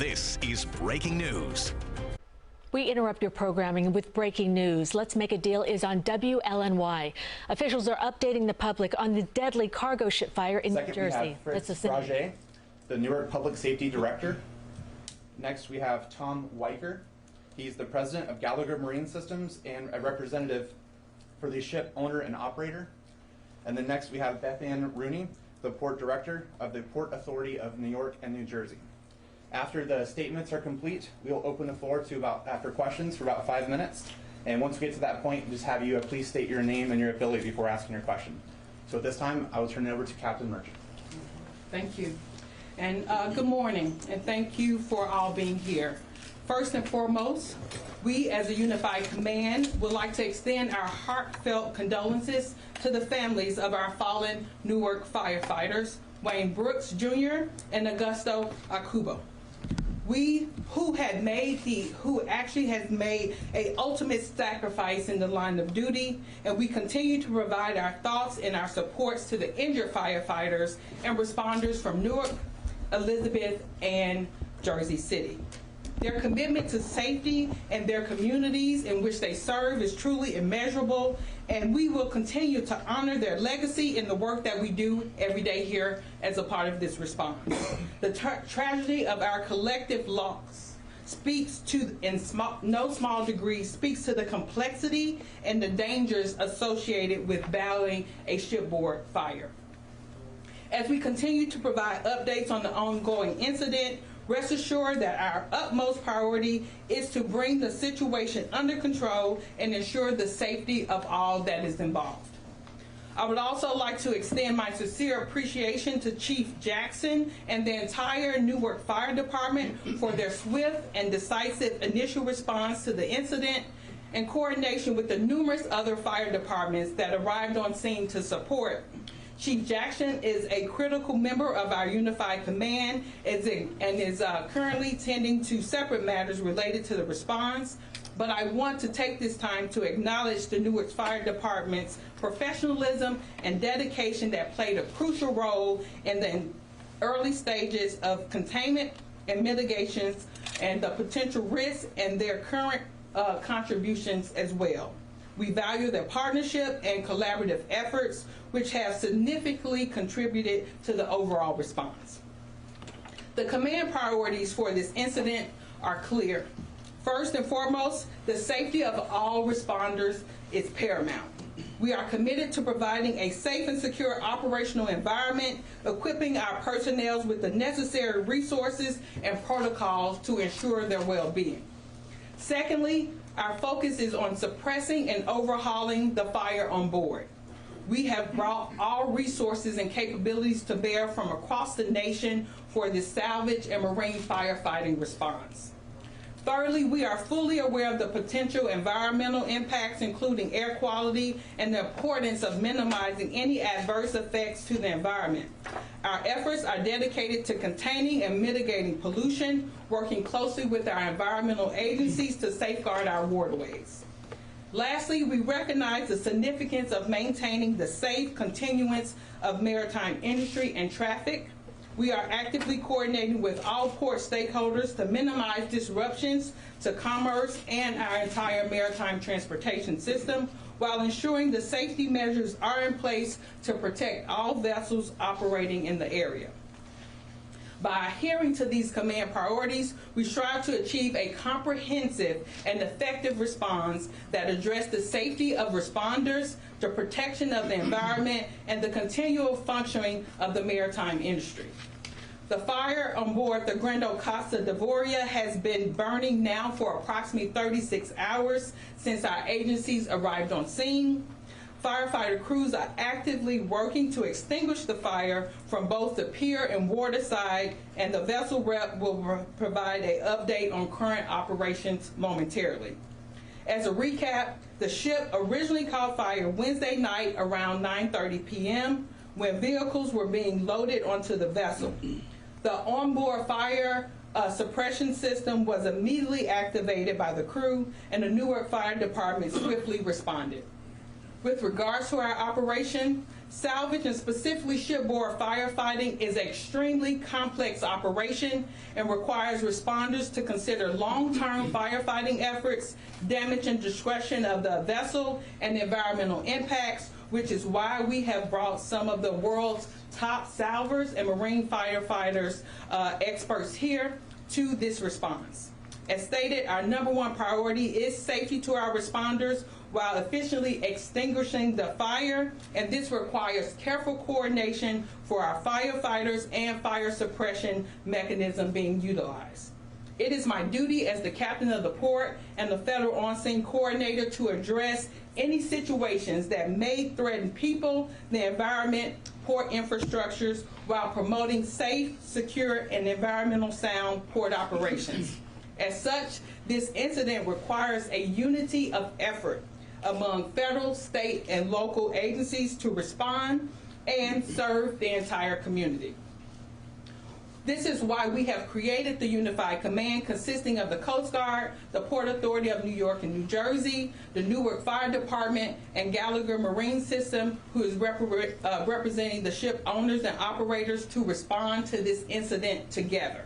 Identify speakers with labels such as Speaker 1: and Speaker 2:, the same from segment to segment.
Speaker 1: This is Breaking News.
Speaker 2: We interrupt your programming with breaking news. Let's Make a Deal is on WLNY. Officials are updating the public on the deadly cargo ship fire in New Jersey.
Speaker 3: That's Brage, the Newark Public Safety Director. Next, we have Tom Weicker. He's the president of Gallagher Marine Systems and a representative for the ship owner and operator. And then next, we have Beth Ann Rooney, the port director of the Port Authority of New York and New Jersey. After the statements are complete, we'll open the floor to after questions for about 5 minutes. And once we get to that point, just have you please state your name and your affiliate before asking your question. So at this time, I will turn it over to Captain Merchant.
Speaker 4: Thank you. And good morning, and thank you for all being here. First and foremost, we as a unified command would like to extend our heartfelt condolences to the families of our fallen Newark firefighters, Wayne Brooks Jr. and Augusto Akubo. Who actually has made an ultimate sacrifice in the line of duty, and we continue to provide our thoughts and our supports to the injured firefighters and responders from Newark, Elizabeth, and Jersey City. Their commitment to safety and their communities in which they serve is truly immeasurable, and we will continue to honor their legacy in the work that we do every day here as a part of this response. The tragedy of our collective loss speaks to, in no small degree, speaks to the complexity and the dangers associated with battling a shipboard fire. As we continue to provide updates on the ongoing incident, rest assured that our utmost priority is to bring the situation under control and ensure the safety of all that is involved. I would also like to extend my sincere appreciation to Chief Jackson and the entire Newark Fire Department for their swift and decisive initial response to the incident in coordination with the numerous other fire departments that arrived on scene to support. Chief Jackson is a critical member of our unified command and is currently tending to separate matters related to the response, but I want to take this time to acknowledge the Newark Fire Department's professionalism and dedication that played a crucial role in the early stages of containment and mitigations and the potential risks and their current contributions as well. We value their partnership and collaborative efforts, which have significantly contributed to the overall response. The command priorities for this incident are clear. First and foremost, the safety of all responders is paramount. We are committed to providing a safe and secure operational environment, equipping our personnel with the necessary resources and protocols to ensure their well-being. Secondly, our focus is on suppressing and overhauling the fire on board. We have brought all resources and capabilities to bear from across the nation for the salvage and marine firefighting response. Thirdly, we are fully aware of the potential environmental impacts, including air quality, and the importance of minimizing any adverse effects to the environment. Our efforts are dedicated to containing and mitigating pollution, working closely with our environmental agencies to safeguard our waterways. Lastly, we recognize the significance of maintaining the safe continuance of maritime industry and traffic. We are actively coordinating with all port stakeholders to minimize disruptions to commerce and our entire maritime transportation system, while ensuring the safety measures are in place to protect all vessels operating in the area. By adhering to these command priorities, we strive to achieve a comprehensive and effective response that addresses the safety of responders, the protection of the environment, and the continual functioning of the maritime industry. The fire on board the Grando Costa d'Avoria has been burning now for approximately 36 hours since our agencies arrived on scene. Firefighter crews are actively working to extinguish the fire from both the pier and water side, and the vessel rep will provide an update on current operations momentarily. As a recap, the ship originally caught fire Wednesday night around 9:30 p.m. when vehicles were being loaded onto the vessel. The onboard fire suppression system was immediately activated by the crew, and the Newark Fire Department swiftly responded. With regards to our operation, Salvage, and specifically shipboard firefighting, is an extremely complex operation and requires responders to consider long-term firefighting efforts, damage and destruction of the vessel, and environmental impacts, which is why we have brought some of the world's top salvers and marine firefighters experts here to this response. As stated, our #1 priority is safety to our responders while efficiently extinguishing the fire, and this requires careful coordination for our firefighters and fire suppression mechanism being utilized. It is my duty as the captain of the port and the federal on-scene coordinator to address any situations that may threaten people, the environment, port infrastructures, while promoting safe, secure, and environmental sound port operations. As such, this incident requires a unity of effort among federal, state, and local agencies to respond and serve the entire community. This is why we have created the Unified Command, consisting of the Coast Guard, the Port Authority of New York and New Jersey, the Newark Fire Department, and Gallagher Marine System, who is representing the ship owners and operators to respond to this incident together.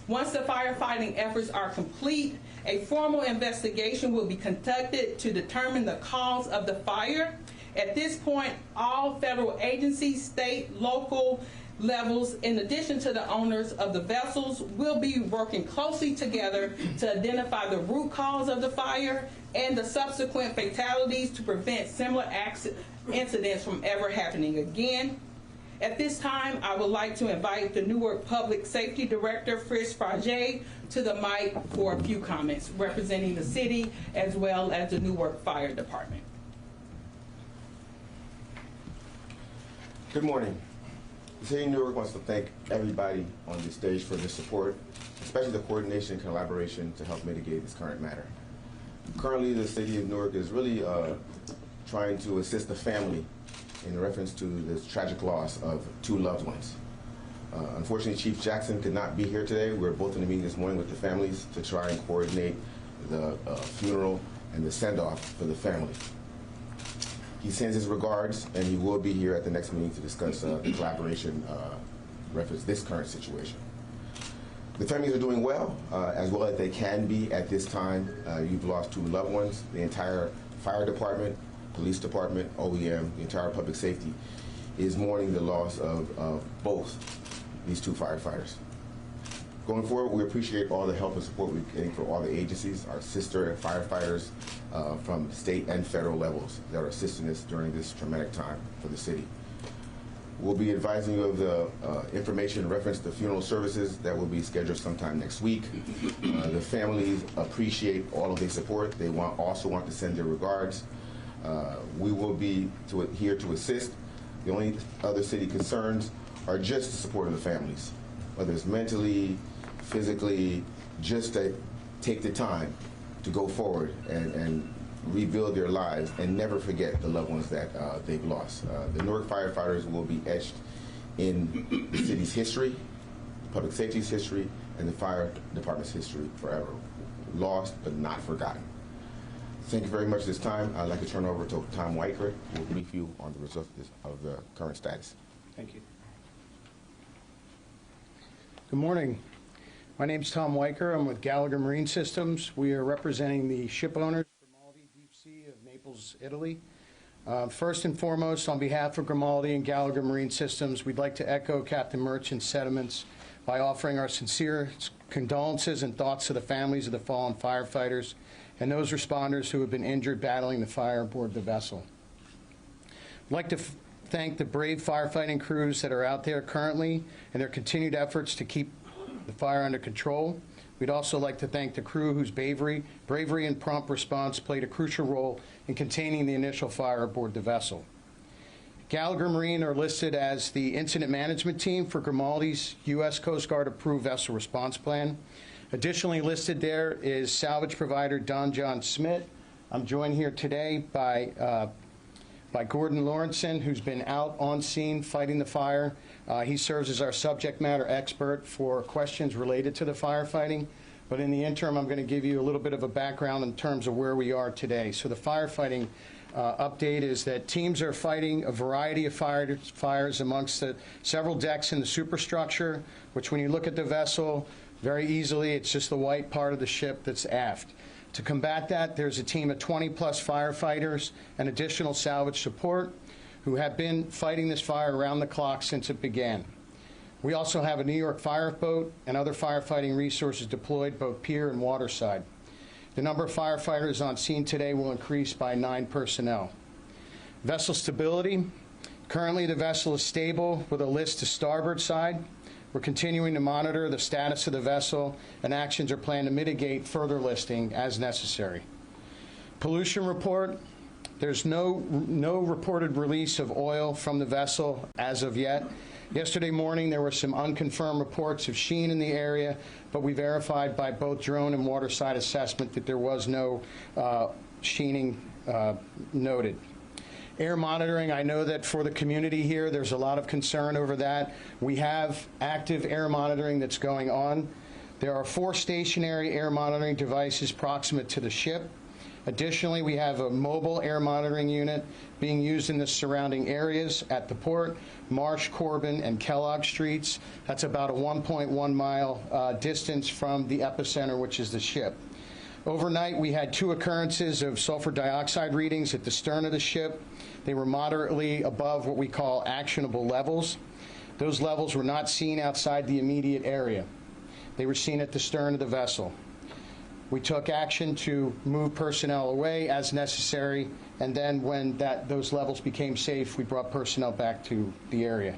Speaker 4: Once the firefighting efforts are complete, a formal investigation will be conducted to determine the cause of the fire. At this point, all federal agencies, state, local levels, in addition to the owners of the vessels, will be working closely together to identify the root cause of the fire and the subsequent fatalities to prevent similar incidents from ever happening again. At this time, I would like to invite the Newark Public Safety Director, Frisch Frage, to the mic for a few comments representing the city as well as the Newark Fire Department.
Speaker 5: Good morning. The City of Newark wants to thank everybody on this stage for their support, especially the coordination and collaboration to help mitigate this current matter. Currently, the City of Newark is really trying to assist the family in reference to this tragic loss of 2 loved ones. Unfortunately, Chief Jackson could not be here today. We're both in a meeting this morning with the families to try and coordinate the funeral and the send-off for the family. He sends his regards, and he will be here at the next meeting to discuss the collaboration reference this current situation. The families are doing well as they can be at this time. You've lost 2 loved ones. The entire fire department, police department, OEM, the entire public safety is mourning the loss of both these 2 firefighters. Going forward, we appreciate all the help and support we're getting from all the agencies, our sister firefighters from state and federal levels that are assisting us during this traumatic time for the city. We'll be advising you of the information in reference to funeral services that will be scheduled sometime next week. The families appreciate all of their support. They also want to send their regards. We will be here to assist. The only other city concerns are just the support of the families, whether it's mentally, physically, just to take the time to go forward and rebuild their lives and never forget the loved ones that they've lost. The Newark firefighters will be etched in the city's history, public safety's history, and the fire department's history forever. Lost but not forgotten. Thank you very much this time. I'd like to turn over to Tom Weicker, who will brief you on the results of the current status.
Speaker 6: Thank you. Good morning. My name is Tom Weicker. I'm with Gallagher Marine Systems. We are representing the ship owners, Grimaldi Deep Sea of Naples, Italy. First and foremost, on behalf of Grimaldi and Gallagher Marine Systems, we'd like to echo Captain Merchant's sentiments by offering our sincere condolences and thoughts to the families of the fallen firefighters and those responders who have been injured battling the fire aboard the vessel. I'd like to thank the brave firefighting crews that are out there currently and their continued efforts to keep the fire under control. We'd also like to thank the crew whose bravery and prompt response played a crucial role in containing the initial fire aboard the vessel. Gallagher Marine are listed as the incident management team for Grimaldi's U.S. Coast Guard approved vessel response plan. Additionally listed there is salvage provider Don John Smith. I'm joined here today by Gordon Lawrenson, who's been out on scene fighting the fire. He serves as our subject matter expert for questions related to the firefighting. But in the interim, I'm going to give you a little bit of a background in terms of where we are today. So the firefighting update is that teams are fighting a variety of fires amongst the several decks in the superstructure, which when you look at the vessel, very easily, it's just the white part of the ship that's aft. To combat that, there's a team of 20-plus firefighters and additional salvage support who have been fighting this fire around the clock since it began. We also have a New York fire boat and other firefighting resources deployed both pier and waterside. The number of firefighters on scene today will increase by 9 personnel. Vessel stability. Currently, the vessel is stable with a list to starboard side. We're continuing to monitor the status of the vessel, and actions are planned to mitigate further listing as necessary. Pollution report. There's no reported release of oil from the vessel as of yet. Yesterday morning, there were some unconfirmed reports of sheen in the area, but we verified by both drone and waterside assessment that there was no sheening noted. Air monitoring, I know that for the community here, there's a lot of concern over that. We have active air monitoring that's going on. There are 4 stationary air monitoring devices proximate to the ship. Additionally, we have a mobile air monitoring unit being used in the surrounding areas at the port, Marsh, Corbin, and Kellogg Streets. That's about a 1.1 mile distance from the epicenter, which is the ship. Overnight, we had 2 occurrences of sulfur dioxide readings at the stern of the ship. They were moderately above what we call actionable levels. Those levels were not seen outside the immediate area. They were seen at the stern of the vessel. We took action to move personnel away as necessary, and then when those levels became safe, we brought personnel back to the area.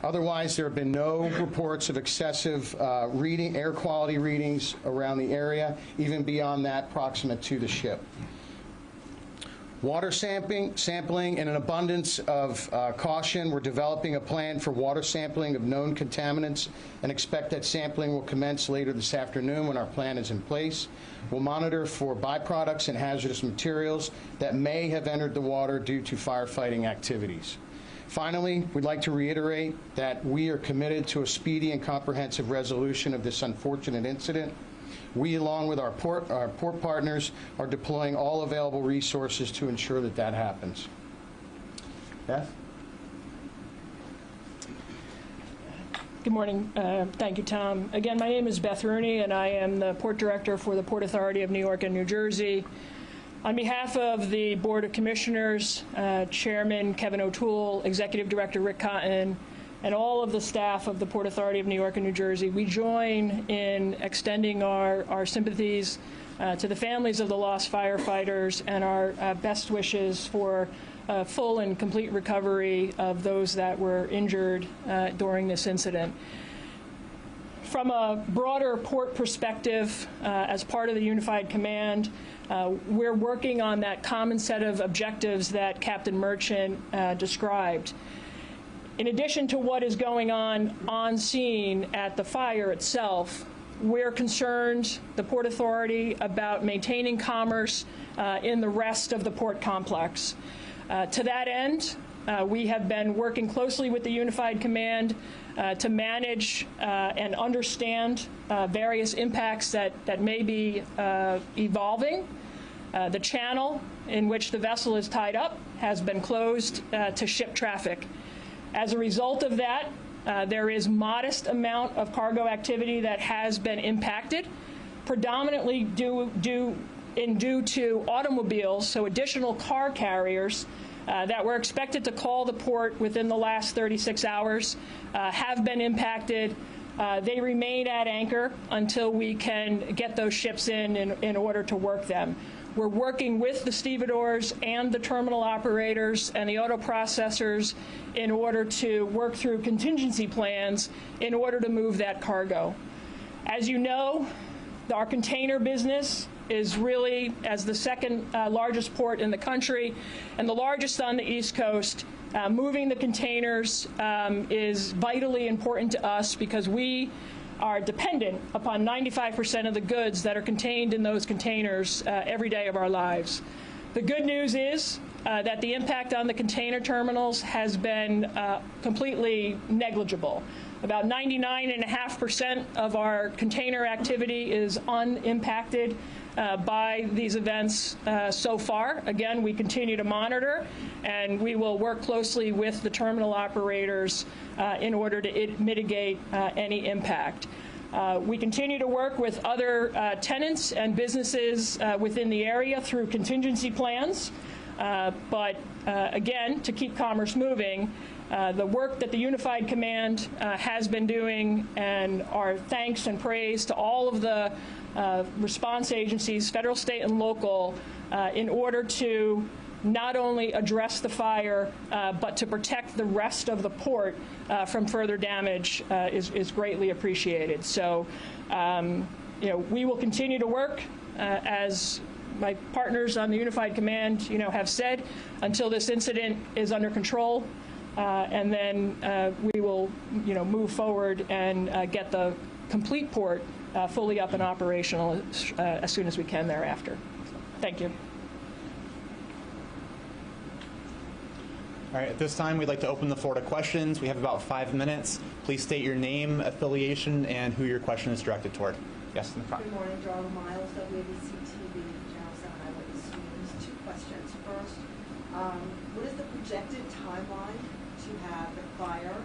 Speaker 6: Otherwise, there have been no reports of excessive air quality readings around the area, even beyond that proximate to the ship. Water sampling in an abundance of caution. We're developing a plan for water sampling of known contaminants and expect that sampling will commence later this afternoon when our plan is in place. We'll monitor for byproducts and hazardous materials that may have entered the water due to firefighting activities. Finally, we'd like to reiterate that we are committed to a speedy and comprehensive resolution of this unfortunate incident. We, along with our port partners, are deploying all available resources to ensure that that happens. Beth?
Speaker 7: Good morning. Thank you, Tom. Again, my name is Beth Rooney, and I am the Port Director for the Port Authority of New York and New Jersey. On behalf of the Board of Commissioners, Chairman Kevin O'Toole, Executive Director Rick Cotton, and all of the staff of the Port Authority of New York and New Jersey, we join in extending our sympathies to the families of the lost firefighters and our best wishes for full and complete recovery of those that were injured during this incident. From a broader port perspective, as part of the Unified Command, we're working on that common set of objectives that Captain Merchant described. In addition to what is going on scene at the fire itself, we're concerned, the Port Authority, about maintaining commerce in the rest of the port complex. To that end, we have been working closely with the Unified Command to manage and understand various impacts that may be evolving. The channel in which the vessel is tied up has been closed to ship traffic. As a result of that, there is modest amount of cargo activity that has been impacted, predominantly due to automobiles, so additional car carriers that were expected to call the port within the last 36 hours have been impacted. They remain at anchor until we can get those ships in order to work them. We're working with the stevedores and the terminal operators and the auto processors in order to work through contingency plans in order to move that cargo. As you know, our container business is really, as the second largest port in the country and the largest on the East Coast, moving the containers is vitally important to us because we are dependent upon 95% of the goods that are contained in those containers every day of our lives. The good news is that the impact on the container terminals has been completely negligible. About 99.5% of our container activity is unimpacted by these events so far. Again, we continue to monitor, and we will work closely with the terminal operators in order to mitigate any impact. We continue to work with other tenants and businesses within the area through contingency plans. But again, to keep commerce moving, the work that the Unified Command has been doing, and our thanks and praise to all of the response agencies, federal, state, and local, in order to not only address the fire, but to protect the rest of the port from further damage is greatly appreciated. So, we will continue to work as my partners on the Unified Command, have said, until this incident is under control, and then we will, move forward and get the complete port fully up and operational as soon as we can thereafter. Thank you.
Speaker 3: All right, at this time, we'd like to open the floor to questions. We have about 5 minutes. Please state your name, affiliation, and who your question is directed toward. Yes, in the front.
Speaker 8: Good morning, Darla Miles, WABC TV, Channel 7 Eyewitness News. 2 questions. First, what is the projected timeline to have the fire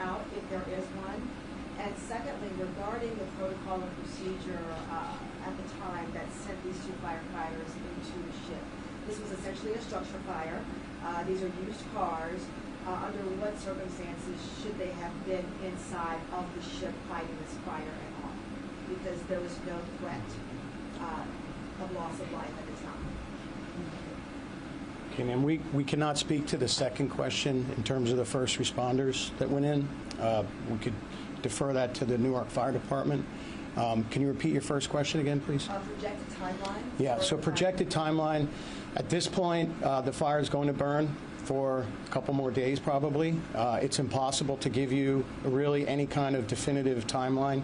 Speaker 8: out, if there is one? And secondly, regarding the protocol and procedure at the time that sent these 2 firefighters into the ship, this was essentially a structure fire. These are used cars. Under what circumstances should they have been inside of the ship fighting this fire at all? Because there was no threat of loss of life at the time.
Speaker 6: Okay, ma'am, we cannot speak to the second question in terms of the first responders that went in. We could defer that to the Newark Fire Department. Can you repeat your first question again, please?
Speaker 8: Projected timeline?
Speaker 6: Yeah, so projected timeline. At this point, the fire is going to burn for a couple more days, probably. It's impossible to give you really any kind of definitive timeline.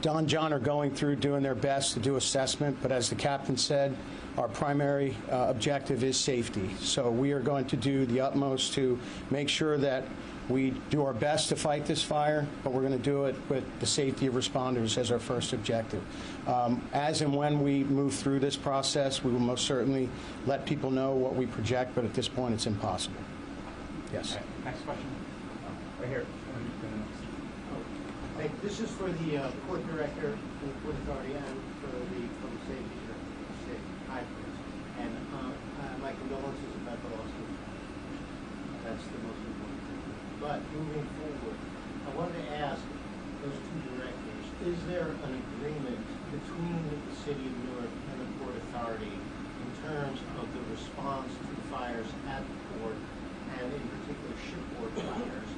Speaker 6: Don and John are going through doing their best to do assessment, but as the captain said, our primary objective is safety. So we are going to do the utmost to make sure that we do our best to fight this fire, but we're going to do it with the safety of responders as our first objective. As and when we move through this process, we will most certainly let people know what we project, but at this point it's impossible. Yes.
Speaker 3: Okay, next question. Right here.
Speaker 9: This is for the Port Director, the Port Authority, and for the Public Safety Director, and my condolences about the loss of. That's the most important thing. But moving forward, I wanted to ask those 2 directors, is there an agreement between the City of Newark and the Port Authority in terms of the response to fires at the port, and in particular shipboard fires?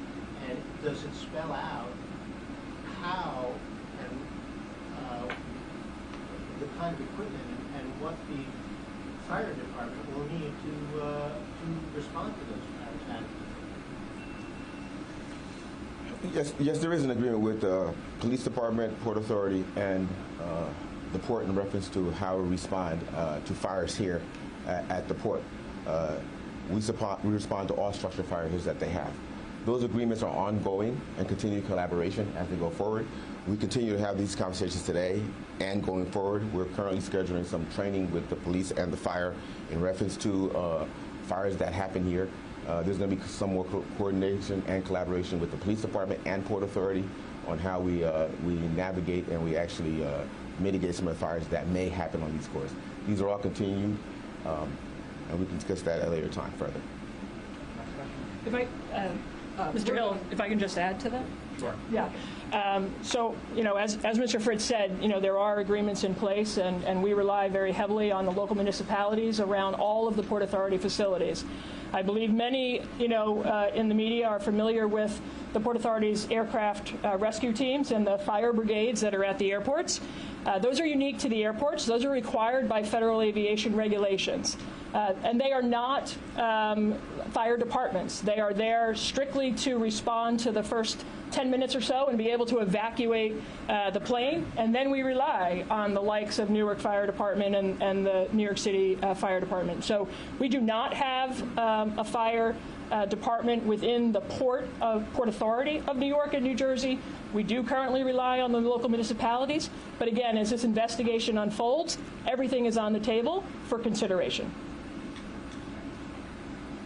Speaker 9: And does it spell out how and the kind of equipment and what the fire department will need to respond to those fires?
Speaker 5: Yes, there is an agreement with the police department, Port Authority, and the port in reference to how we respond to fires here at the port. We respond to all structure fires that they have. Those agreements are ongoing and continued collaboration as they go forward. We continue to have these conversations today and going forward. We're currently scheduling some training with the police and the fire in reference to fires that happen here. There's going to be some more coordination and collaboration with the police department and Port Authority on how we navigate and we actually mitigate some of the fires that may happen on these cores. These are all continued, and we can discuss that at a later time further.
Speaker 7: If I, Mr. Hill, if I can just add to that?
Speaker 3: Sure.
Speaker 7: Yeah. So, as Mr. Fritz said, there are agreements in place, and we rely very heavily on the local municipalities around all of the Port Authority facilities. I believe many, in the media are familiar with the Port Authority's aircraft rescue teams and the fire brigades that are at the airports. Those are unique to the airports. Those are required by federal aviation regulations. And they are not fire departments. They are there strictly to respond to the first 10 minutes or so and be able to evacuate the plane. And then we rely on the likes of Newark Fire Department and the New York City Fire Department. So we do not have a fire department within the Port Authority of New York and New Jersey. We do currently rely on the local municipalities, but again, as this investigation unfolds, everything is on the table for consideration.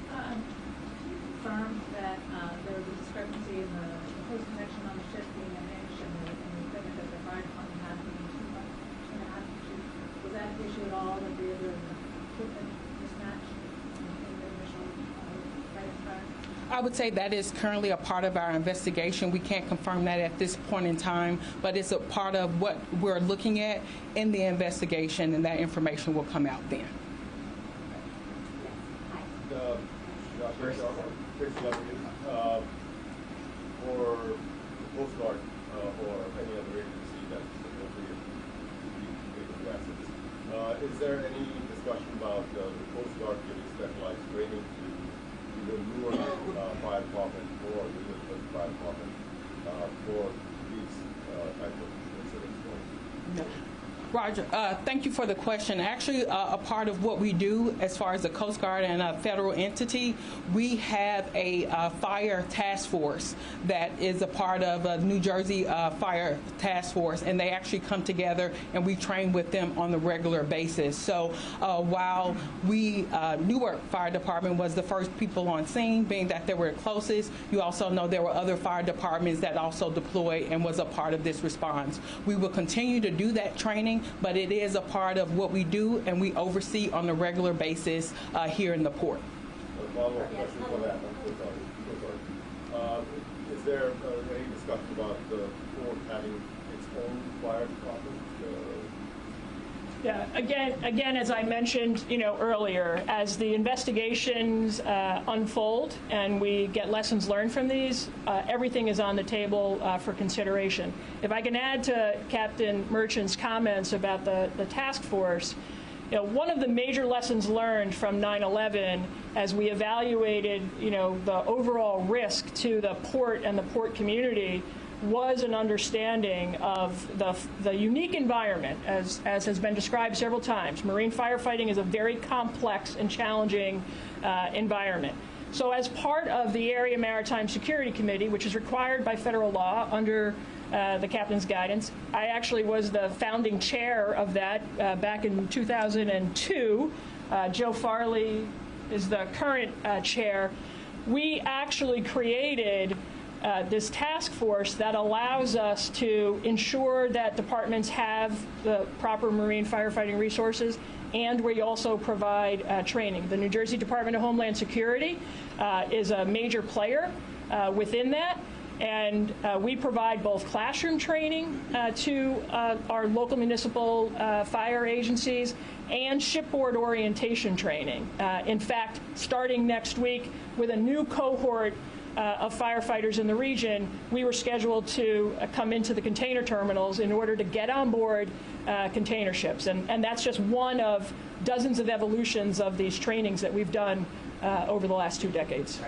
Speaker 10: Can you confirm that there was a discrepancy in the hose connection on the ship being an inch and the equipment that the fire department had being 2.5 inches? Was that an issue at all, that the equipment mismatched in the initial fire?
Speaker 4: I would say that is currently a part of our investigation. We can't confirm that at this point in time, but it's a part of what we're looking at in the investigation, and that information will come out then.
Speaker 11: For the Coast Guard or any other agency that's appropriate to is there any discussion about the Coast Guard giving specialized training to either Newark Fire Department or the Elizabeth Fire Department for these type of incidents?
Speaker 4: No. Roger, thank you for the question. Actually, a part of what we do as far as the Coast Guard and a federal entity, we have a fire task force that is a part of a New Jersey Fire Task Force, and they actually come together and we train with them on a regular basis. So while Newark Fire Department was the first people on scene, being that they were closest, you also know there were other fire departments that also deployed and was a part of this response. We will continue to do that training, but it is a part of what we do and we oversee on a regular basis here in the port.
Speaker 11: A follow-up question for that. Is there any discussion about the port having its own fire department?
Speaker 7: Yeah, again, as I mentioned, earlier, as the investigations unfold and we get lessons learned from these, everything is on the table for consideration. If I can add to Captain Merchant's comments about the task force, one of the major lessons learned from 9/11 as we evaluated, the overall risk to the port and the port community was an understanding of the unique environment, as has been described several times. Marine firefighting is a very complex and challenging environment. So as part of the Area Maritime Security Committee, which is required by federal law under the captain's guidance, I actually was the founding chair of that back in 2002. Joe Farley is the current chair. We actually created this task force that allows us to ensure that departments have the proper marine firefighting resources, and we also provide training. The New Jersey Department of Homeland Security is a major player within that, and we provide both classroom training to our local municipal fire agencies and shipboard orientation training. In fact, starting next week with a new cohort of firefighters in the region, we were scheduled to come into the container terminals in order to get on board container ships. And that's just one of dozens of evolutions of these trainings that we've done over the last 2 decades.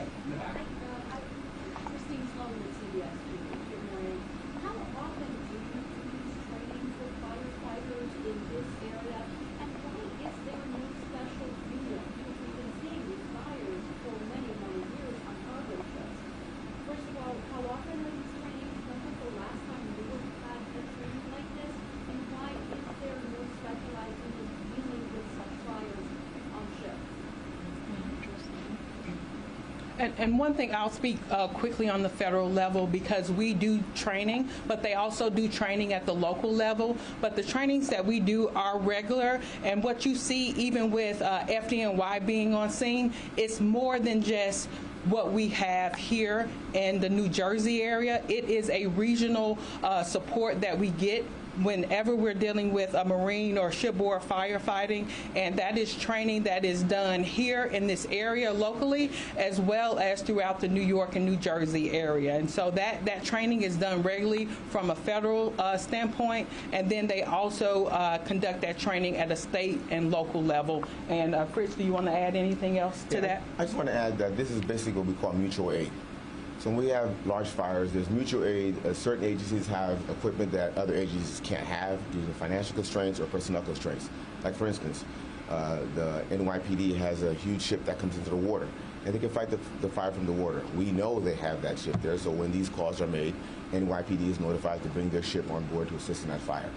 Speaker 4: And one thing, I'll speak quickly on the federal level, because we do training, but they also do training at the local level. But the trainings that we do are regular, and what you see even with FDNY being on scene, it's more than just what we have here in the New Jersey area. It is a regional support that we get whenever we're dealing with a marine or shipboard firefighting, and that is training that is done here in this area locally, as well as throughout the New York and New Jersey area. And so that training is done regularly from a federal standpoint, and then they also conduct that training at a state and local level. And Chris, do you want to add anything else to that?
Speaker 5: I just want to add that this is basically what we call mutual aid. So when we have large fires, there's mutual aid. Certain agencies have equipment that other agencies can't have due to financial constraints or personnel constraints. Like, for instance, the NYPD has a huge ship that comes into the water. and they can fight the fire from the water. We know they have that ship there, so when these calls are made, NYPD is notified to bring their ship on board to assist in that fire.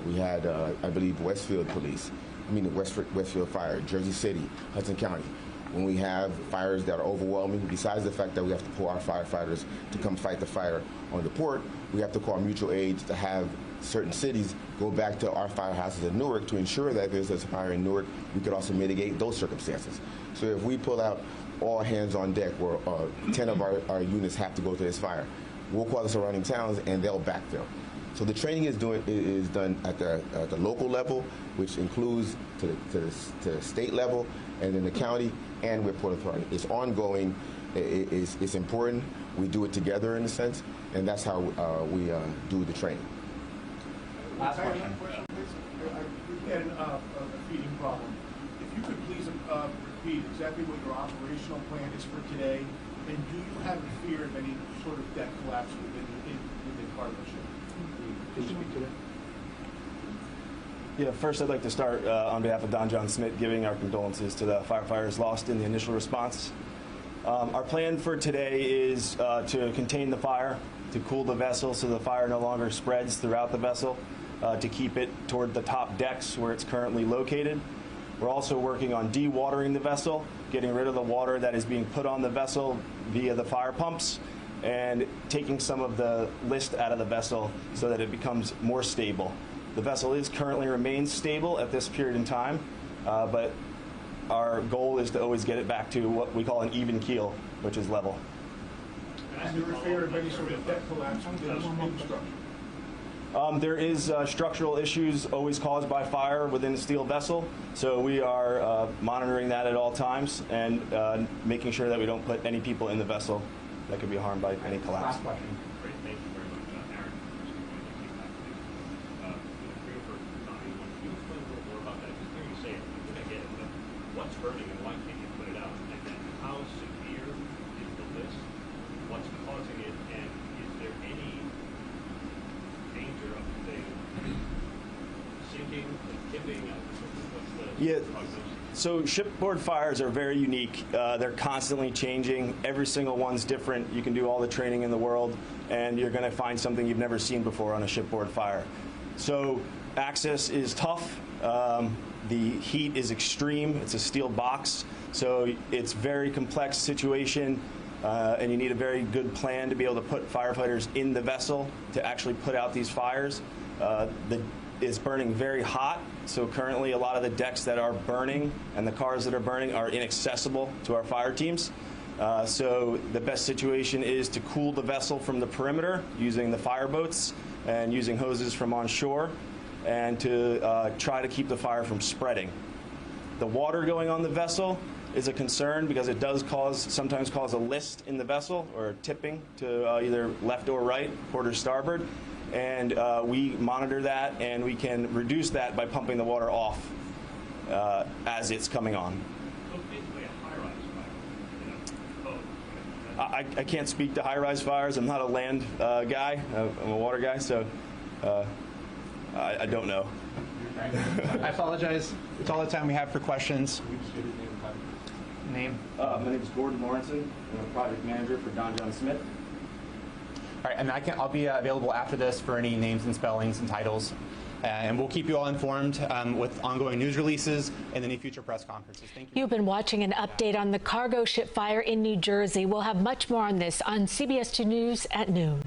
Speaker 5: We had, I believe, Westfield Fire, Jersey City, Hudson County. When we have fires that are overwhelming, besides the fact that we have to pull our firefighters to come fight the fire on the port, we have to call mutual aid to have certain cities go back to our firehouses in Newark to ensure that if there's a fire in Newark, we could also mitigate those circumstances. So if we pull out all hands on deck, where 10 of our units have to go to this fire, we'll call the surrounding towns and they'll backfill. So the training is done at the local level, which includes to the state level, and then the county and with Port Authority. It's ongoing. It's important. We do it together in a sense, and that's how we do the training.
Speaker 3: Last question.
Speaker 12: We've had a feeding problem. If you could please repeat exactly what your operational plan is for today, and do you have a fear of any sort of deck collapse within cargo ship? Can you speak to that?
Speaker 13: Yeah, first I'd like to start on behalf of Don John Smith, giving our condolences to the firefighters lost in the initial response. Our plan for today is to contain the fire, to cool the vessel so the fire no longer spreads throughout the vessel, to keep it toward the top decks where it's currently located. We're also working on dewatering the vessel, getting rid of the water that is being put on the vessel via the fire pumps, and taking some of the list out of the vessel so that it becomes more stable. The vessel currently remains stable at this period in time, but our goal is to always get it back to what we call an even keel, which is level.
Speaker 12: Is there a fear of any sort of deck collapse within the structure?
Speaker 13: There is structural issues always caused by fire within a steel vessel, so we are monitoring that at all times and making sure that we don't put any people in the vessel that could be harmed by any collapse.
Speaker 3: Last question.
Speaker 14: Great, thank you very much. Aaron, can you explain a little more about that? Just hearing you say it, I think I get it, but what's burning and why can't you put it out? And then how severe is the list? What's causing it? And is there any danger of the sinking, the tipping? What's the prognosis?
Speaker 13: So shipboard fires are very unique. They're constantly changing. Every single one's different. You can do all the training in the world, and you're going to find something you've never seen before on a shipboard fire. So access is tough. The heat is extreme. It's a steel box, so it's a very complex situation, and you need a very good plan to be able to put firefighters in the vessel to actually put out these fires. Is burning very hot, so currently a lot of the decks that are burning and the cars that are burning are inaccessible to our fire teams. So the best situation is to cool the vessel from the perimeter using the fire boats and using hoses from on shore, and to try to keep the fire from spreading. The water going on the vessel is a concern because it does sometimes cause a list in the vessel or tipping to either left or right, port or starboard. And we monitor that, and we can reduce that by pumping the water off as it's coming on.
Speaker 14: So basically a high-rise fire.
Speaker 13: I can't speak to high-rise fires. I'm not a land guy. I'm a water guy, so I don't know.
Speaker 3: I apologize. It's all the time we have for questions. Name?
Speaker 13: My name is Gordon Lawrenson. I'm a project manager for Don John Smith.
Speaker 3: All right, and I'll be available after this for any names and spellings and titles. And we'll keep you all informed with ongoing news releases and any future press conferences. Thank you.
Speaker 2: You've been watching an update on the cargo ship fire in New Jersey. We'll have much more on this on CBS 2 News at noon.